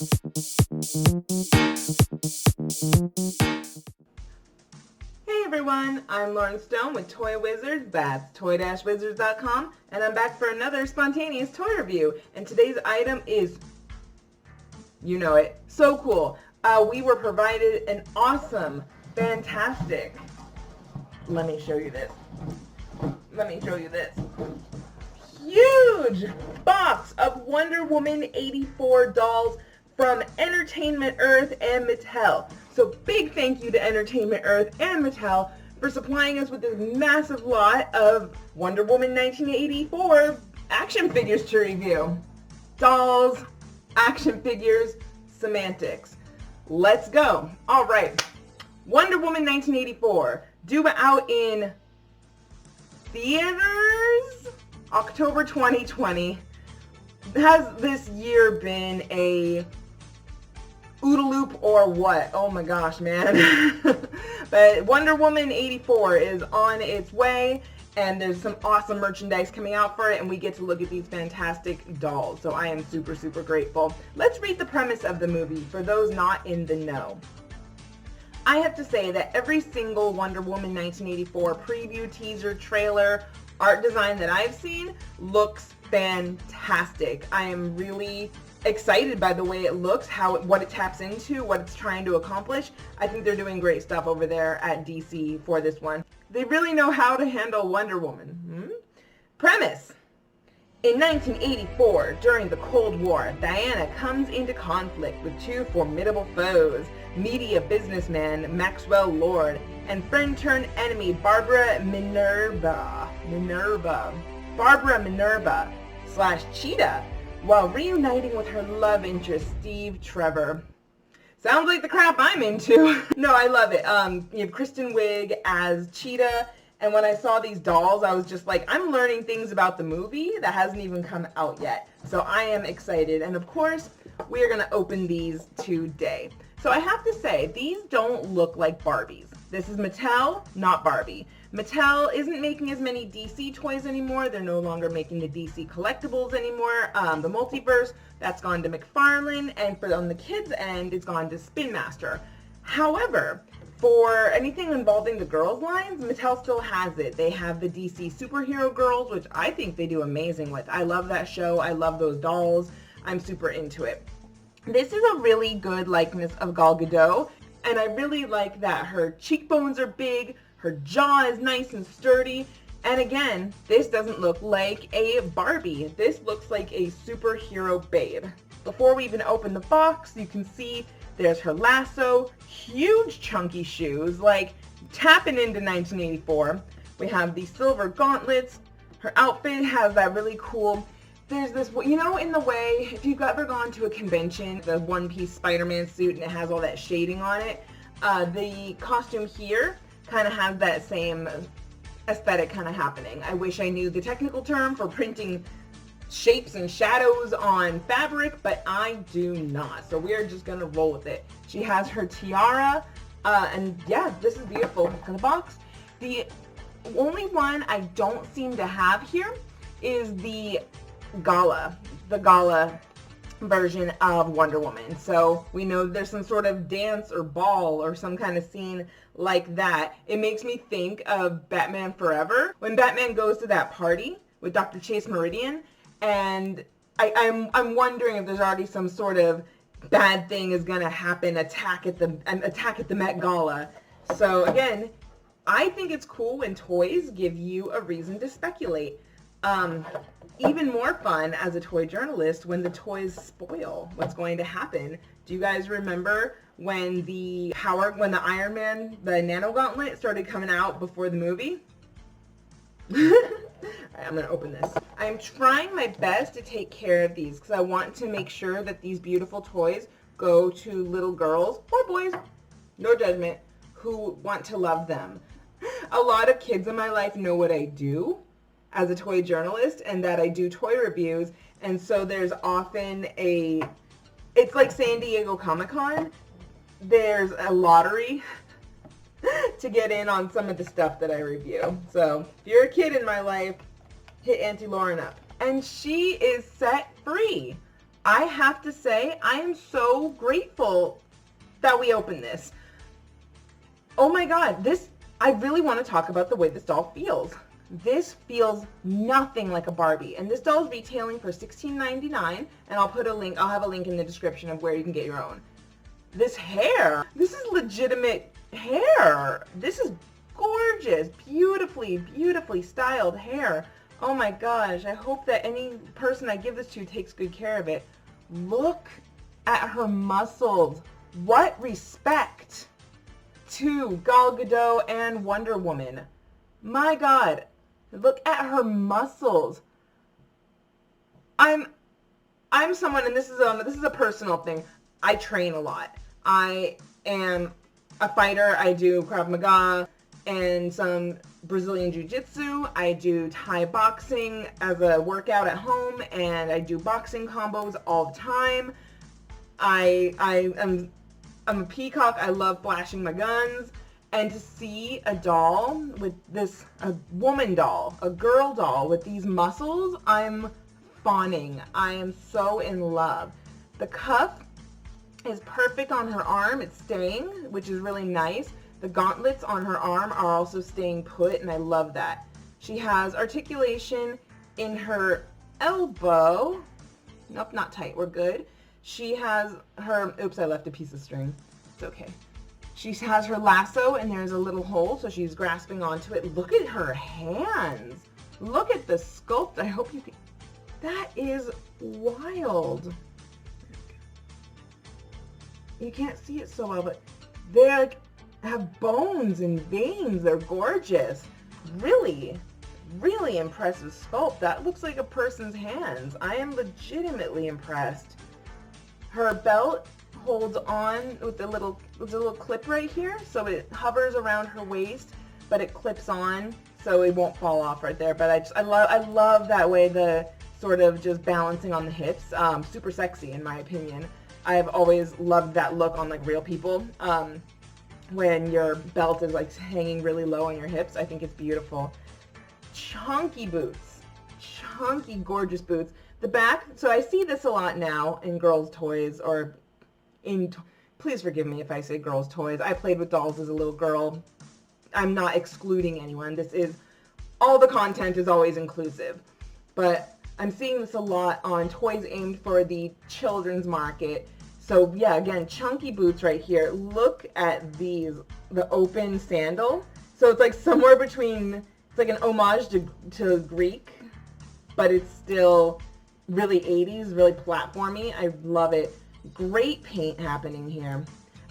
Hey everyone, I'm Lauren Stone with Toy Wizards, that's toy-wizards.com, and I'm back for another spontaneous toy review. And today's item is, you know it, so cool. We were provided an awesome, fantastic, let me show you this, huge box of Wonder Woman 84 dolls from Entertainment Earth and Mattel. So big thank you to Entertainment Earth and Mattel for supplying us with this massive lot of Wonder Woman 1984 action figures to review. Dolls, action figures, semantics. Let's go. All right. Wonder Woman 1984, due out in theaters October 2020. Has this year been a OODA loop or what? Oh my gosh, man. But Wonder Woman 84 is on its way, and there's some awesome merchandise coming out for it, and we get to look at these fantastic dolls. So I am super, super grateful. Let's read the premise of the movie for those not in the know. I have to say that every single Wonder Woman 1984 preview, teaser, trailer, art design that I've seen looks fantastic. I am really excited by the way it looks, what it taps into, what it's trying to accomplish. I think they're doing great stuff over there at DC for this one. They really know how to handle Wonder Woman. Premise. In 1984, during the Cold War, Diana comes into conflict with two formidable foes, media businessman Maxwell Lord and friend-turned-enemy Barbara Minerva / Cheetah, while reuniting with her love interest Steve Trevor. Sounds like the crap I'm into. No, I love it. You have Kristen Wiig as Cheetah, and when I saw these dolls, I was just like, I'm learning things about the movie that hasn't even come out yet. So I am excited, and of course, we are going to open these today. So I have to say, these don't look like Barbies. This is Mattel, not Barbie. Mattel isn't making as many DC toys anymore. They're no longer making the DC collectibles anymore. The multiverse, that's gone to McFarlane, and on the kids' end, it's gone to Spin Master. However, for anything involving the girls' lines, Mattel still has it. They have the DC Superhero Girls, which I think they do amazing with. I love that show. I love those dolls. I'm super into it. This is a really good likeness of Gal Gadot, and I really like that her cheekbones are big, her jaw is nice and sturdy, and again, this doesn't look like a Barbie. This looks like a superhero babe. Before we even open the box, you can see there's her lasso, huge chunky shoes, like tapping into 1984. We have the silver gauntlets. Her outfit has that really cool, there's this, you know, in the way, if you've ever gone to a convention, the one-piece Spider-Man suit and it has all that shading on it, the costume here kind of has that same aesthetic kind of happening. I wish I knew the technical term for printing shapes and shadows on fabric, but I do not. So we are just going to roll with it. She has her tiara, and yeah, this is beautiful. Look at the box. The only one I don't seem to have here is the gala version of Wonder Woman. So we know there's some sort of dance or ball or some kind of scene like that. It makes me think of Batman Forever, when Batman goes to that party with Dr. Chase Meridian, and I'm wondering if there's already some sort of bad thing is gonna happen, attack at the Met Gala. So again, I think it's cool when toys give you a reason to speculate. Even more fun as a toy journalist when the toys spoil what's going to happen. Do you guys remember when the Iron Man, the Nano Gauntlet started coming out before the movie? Alright, I'm gonna open this. I'm trying my best to take care of these because I want to make sure that these beautiful toys go to little girls or boys, no judgment, who want to love them. A lot of kids in my life know what I do as a toy journalist and that I do toy reviews, and so there's often it's like San Diego Comic-Con, there's a lottery to get in on some of the stuff that I review. So if you're a kid in my life, hit Auntie Lauren up. And she is set free. I have to say, I am so grateful that we opened this. Oh my God, I really want to talk about the way this doll feels. This feels nothing like a Barbie, and this doll is retailing for $16.99, and I'll have a link in the description of where you can get your own. This hair, this is legitimate hair. This is gorgeous, beautifully styled hair. Oh my gosh, I hope that any person I give this to takes good care of it. Look at her muscles. What respect to Gal Gadot and Wonder Woman. My God, look at her muscles. I'm someone, and this is a personal thing. I train a lot. I am a fighter. I do Krav Maga and some Brazilian Jiu-Jitsu. I do Thai boxing as a workout at home, and I do boxing combos all the time. I'm a peacock. I love flashing my guns. And to see a doll with a woman doll, a girl doll with these muscles, I'm fawning. I am so in love. The cuff is perfect on her arm. It's staying, which is really nice. The gauntlets on her arm are also staying put, and I love that. She has articulation in her elbow. Nope, not tight. We're good. She has her, oops, I left a piece of string. It's okay. She has her lasso, and there's a little hole, so she's grasping onto it. Look at her hands. Look at the sculpt. I hope you can. That is wild. You can't see it so well, but they have bones and veins. They're gorgeous. Really impressive sculpt. That looks like a person's hands. I am legitimately impressed. Her belt holds on with a little clip right here, so it hovers around her waist, but it clips on so it won't fall off right there. But I love that way, the sort of just balancing on the hips. Super sexy in my opinion. I've always loved that look on like real people. When your belt is like hanging really low on your hips, I think it's beautiful. Chunky boots, chunky gorgeous boots. The back, so I see this a lot now in girls' toys, or please forgive me if I say girls' toys. I played with dolls as a little girl. I'm not excluding anyone. All the content is always inclusive. But I'm seeing this a lot on toys aimed for the children's market. So yeah, again, chunky boots right here. Look at these, the open sandal. So it's like somewhere between, it's like an homage to Greek, but it's still really 80s, really platformy. I love it. Great paint happening here.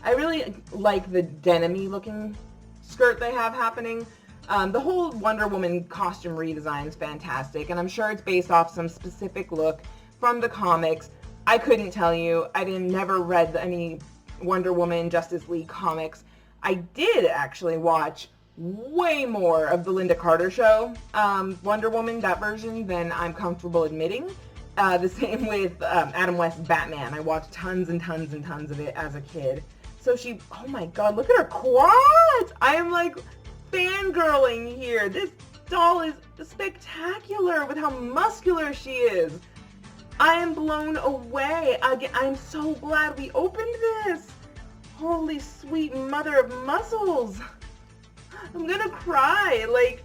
I really like the denim-y looking skirt they have happening. The whole Wonder Woman costume redesign is fantastic, and I'm sure it's based off some specific look from the comics. I couldn't tell you. I never read any Wonder Woman Justice League comics. I did actually watch way more of the Linda Carter show, Wonder Woman, that version, than I'm comfortable admitting. The same with Adam West's Batman. I watched tons and tons and tons of it as a kid. So oh my God, look at her quads! I am like fangirling here. This doll is spectacular with how muscular she is. I am blown away. I'm so glad we opened this. Holy sweet mother of muscles. I'm gonna cry. Like,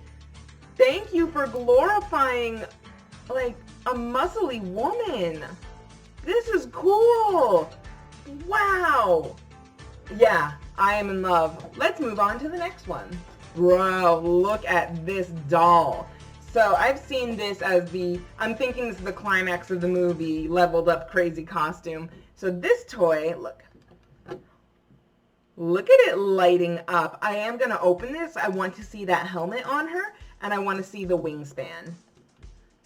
thank you for glorifying, like, a muscly woman. This is cool. Wow. Yeah, I am in love. Let's move on to the next one. Bro, look at this doll. So I've seen this as I'm thinking this is the climax of the movie, leveled up crazy costume. So this toy, look at it lighting up. I am gonna open this. I want to see that helmet on her, and I want to see the wingspan.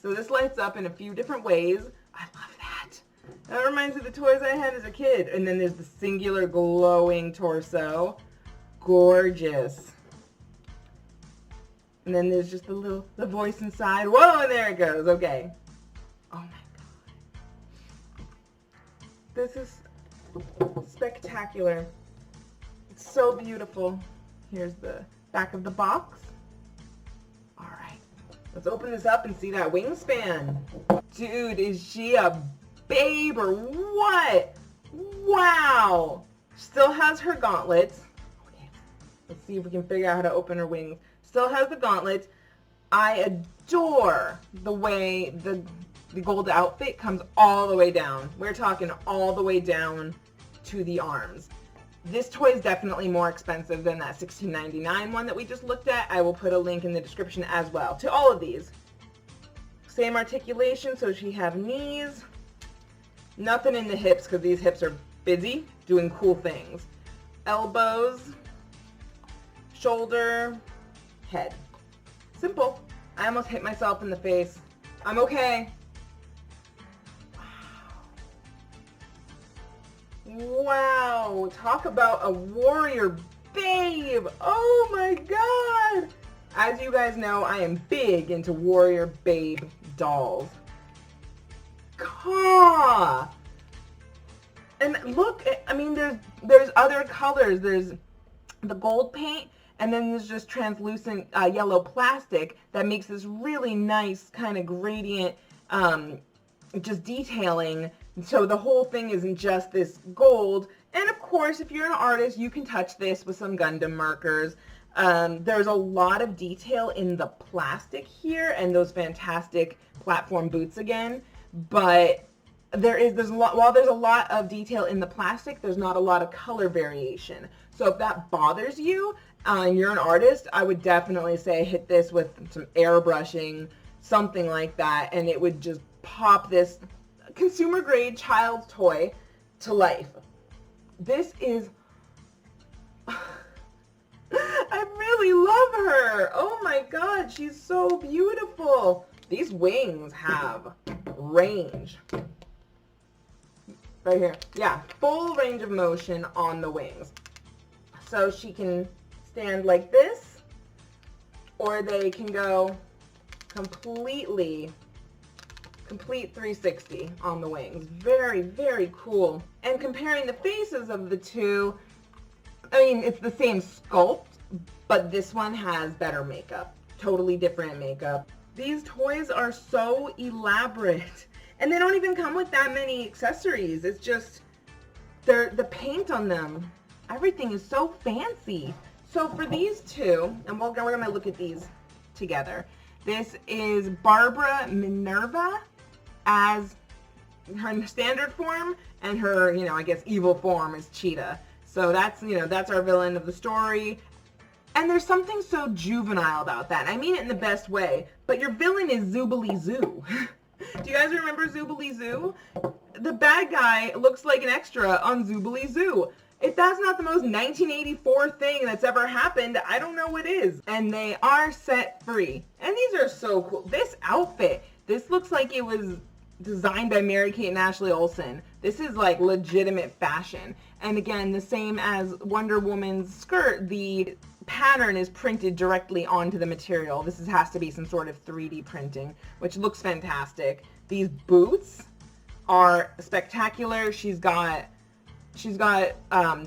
So this lights up in a few different ways. I love that. That reminds me of the toys I had as a kid. And then there's the singular glowing torso. Gorgeous. And then there's just the voice inside. Whoa, and there it goes. Okay. Oh my God. This is spectacular. It's so beautiful. Here's the back of the box. All right. Let's open this up and see that wingspan. Dude, is she a babe or what? Wow. Still has her gauntlets. Okay, let's see if we can figure out how to open her wings. Still has the gauntlets. I adore the way the gold outfit comes all the way down. We're talking all the way down to the arms. This toy is definitely more expensive than that $16.99 one that we just looked at. I will put a link in the description as well to all of these. Same articulation, so she have knees. Nothing in the hips because these hips are busy doing cool things. Elbows, shoulder, head. Simple. I almost hit myself in the face. I'm okay. Wow, talk about a warrior babe. Oh my god. As you guys know, I am big into warrior babe dolls. Caw. And look, I mean, there's other colors. There's the gold paint, and then there's just translucent yellow plastic that makes this really nice kind of gradient, just detailing. So the whole thing isn't just this gold. And of course, if you're an artist, you can touch this with some Gundam markers. There's a lot of detail in the plastic here and those fantastic platform boots again. But there's a lot, while there's a lot of detail in the plastic, there's not a lot of color variation. So if that bothers you and you're an artist, I would definitely say hit this with some airbrushing, something like that, and it would just pop this consumer grade child's toy to life. This is, I really love her. Oh my god, she's so beautiful. These wings have range. Right here. Yeah, full range of motion on the wings. So she can stand like this, or they can go complete 360 on the wings. Very, very cool. And comparing the faces of the two, I mean, it's the same sculpt, but this one has better makeup. Totally different makeup. These toys are so elaborate. And they don't even come with that many accessories. It's just, the paint on them, everything is so fancy. So for these two, and we're going to look at these together. This is Barbara Minerva as her standard form, and her, I guess evil form is Cheetah. So that's, that's our villain of the story. And there's something so juvenile about that. I mean it in the best way, but your villain is Zoobilee Zoo. Do you guys remember Zoobilee Zoo? The bad guy looks like an extra on Zoobilee Zoo. If that's not the most 1984 thing that's ever happened, I don't know what is. And they are set free. And these are so cool. This outfit, this looks like it was designed by Mary-Kate and Ashley Olsen. This is like legitimate fashion. And again, the same as Wonder Woman's skirt, the pattern is printed directly onto the material. This has to be some sort of 3D printing, which looks fantastic. These boots are spectacular. She's got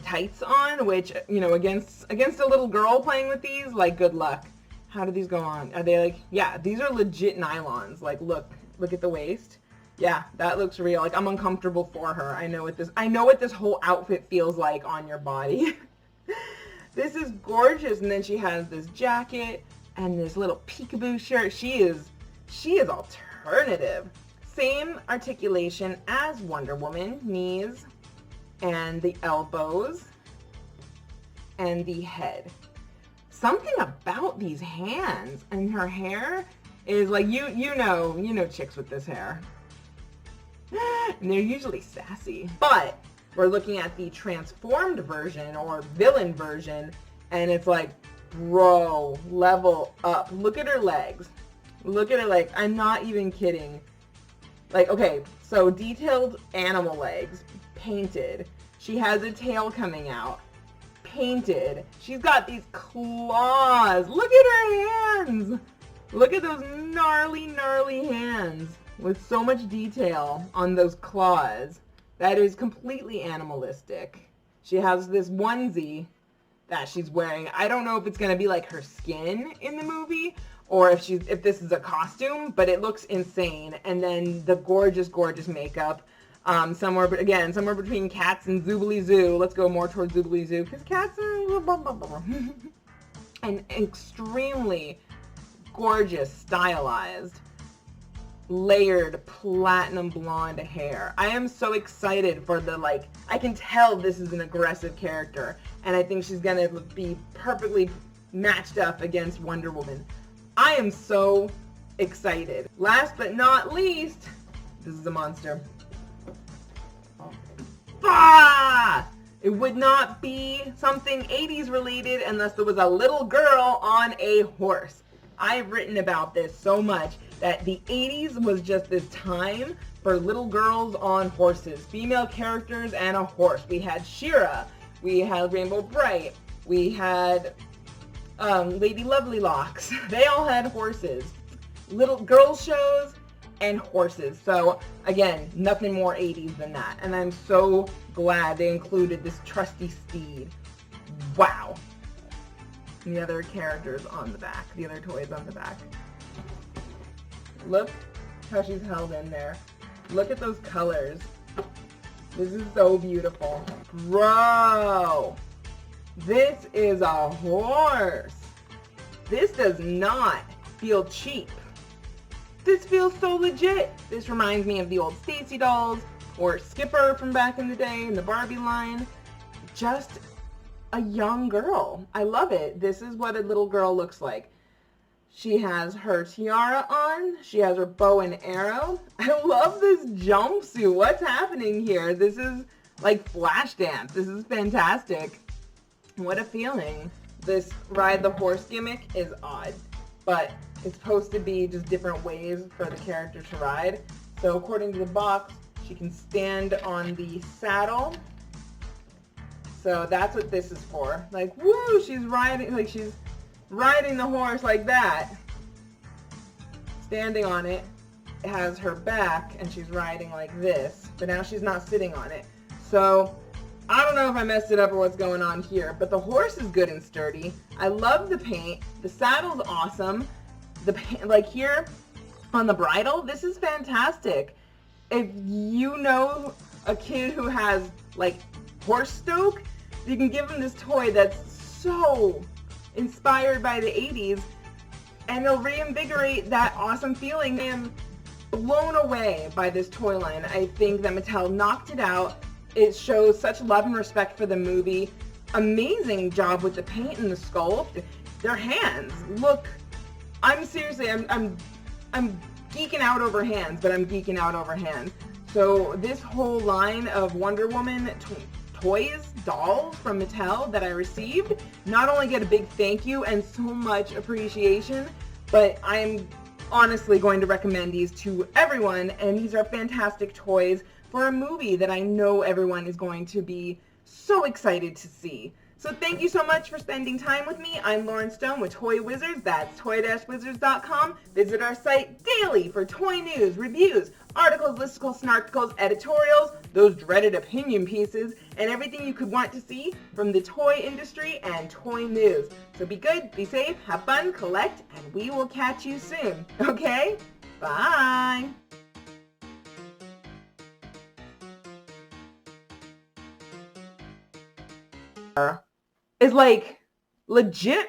tights on, which, against a little girl playing with these, like, good luck. How do these go on? Are they like, yeah, these are legit nylons. Like, look at the waist. Yeah, that looks real. Like, I'm uncomfortable for her. I know what this whole outfit feels like on your body. This is gorgeous. And then she has this jacket and this little peekaboo shirt. She is alternative. Same articulation as Wonder Woman, knees and the elbows and the head. Something about these hands and her hair is like, you know chicks with this hair. And they're usually sassy. But we're looking at the transformed version or villain version, and it's like, bro, level up. Look at her legs. Look at her legs. I'm not even kidding. Like, okay, so detailed animal legs, painted. She has a tail coming out, painted. She's got these claws. Look at her hands. Look at those gnarly, gnarly hands with so much detail on those claws. That is completely animalistic. She has this onesie that she's wearing. I don't know if it's going to be like her skin in the movie or if this is a costume, but it looks insane. And then the gorgeous, gorgeous makeup. Somewhere between Cats and Zoobly Zoo. Let's go more towards Zoobly Zoo because Cats are and extremely gorgeous, stylized, layered platinum blonde hair. I am so excited for the, like, I can tell this is an aggressive character, and I think she's gonna be perfectly matched up against Wonder Woman. I am so excited. Last but not least, this is a monster. Ah! It would not be something 80s related unless there was a little girl on a horse. I've written about this so much that the 80s was just this time for little girls on horses, female characters and a horse. We had She-Ra, we had Rainbow Bright, we had Lady Lovely Locks. They all had horses. Little girl shows and horses. So again, nothing more 80s than that. And I'm so glad they included this trusty steed. Wow. And the other characters on the back, the other toys on the back. Look how she's held in there. Look at those colors. This is so beautiful. Bro, this is a horse. This does not feel cheap. This feels so legit. This reminds me of the old Stacy dolls or Skipper from back in the day in the Barbie line. Just a young girl. I love it. This is what a little girl looks like. She has her tiara on. She has her bow and arrow. I love this jumpsuit. What's happening here? This is like Flashdance. This is fantastic. What a feeling. This ride the horse gimmick is odd, but it's supposed to be just different ways for the character to ride. So according to the box, she can stand on the saddle. So that's what this is for. Like, woo, she's riding the horse like that. Standing on it. It has her back and she's riding like this, but now she's not sitting on it. So I don't know if I messed it up or what's going on here, but the horse is good and sturdy. I love the paint. The saddle's awesome. The paint, like here on the bridle, this is fantastic. If you know a kid who has like horse stoke, you can give him this toy that's so inspired by the 80s, and it'll reinvigorate that awesome feeling. I am blown away by this toy line. I think that Mattel knocked it out. It shows such love and respect for the movie. Amazing job with the paint and the sculpt. Their hands look, I'm seriously, I'm geeking out over hands, but I'm geeking out over hands. So this whole line of Wonder Woman toys, dolls from Mattel that I received, not only get a big thank you and so much appreciation, but I'm honestly going to recommend these to everyone, and these are fantastic toys for a movie that I know everyone is going to be so excited to see. So thank you so much for spending time with me. I'm Lauren Stone with Toy Wizards. That's toy-wizards.com. Visit our site daily for toy news, reviews, articles, listicles, snarkicles, editorials, those dreaded opinion pieces, and everything you could want to see from the toy industry and toy news. So be good, be safe, have fun, collect, and we will catch you soon. Okay? Bye! Is like legit.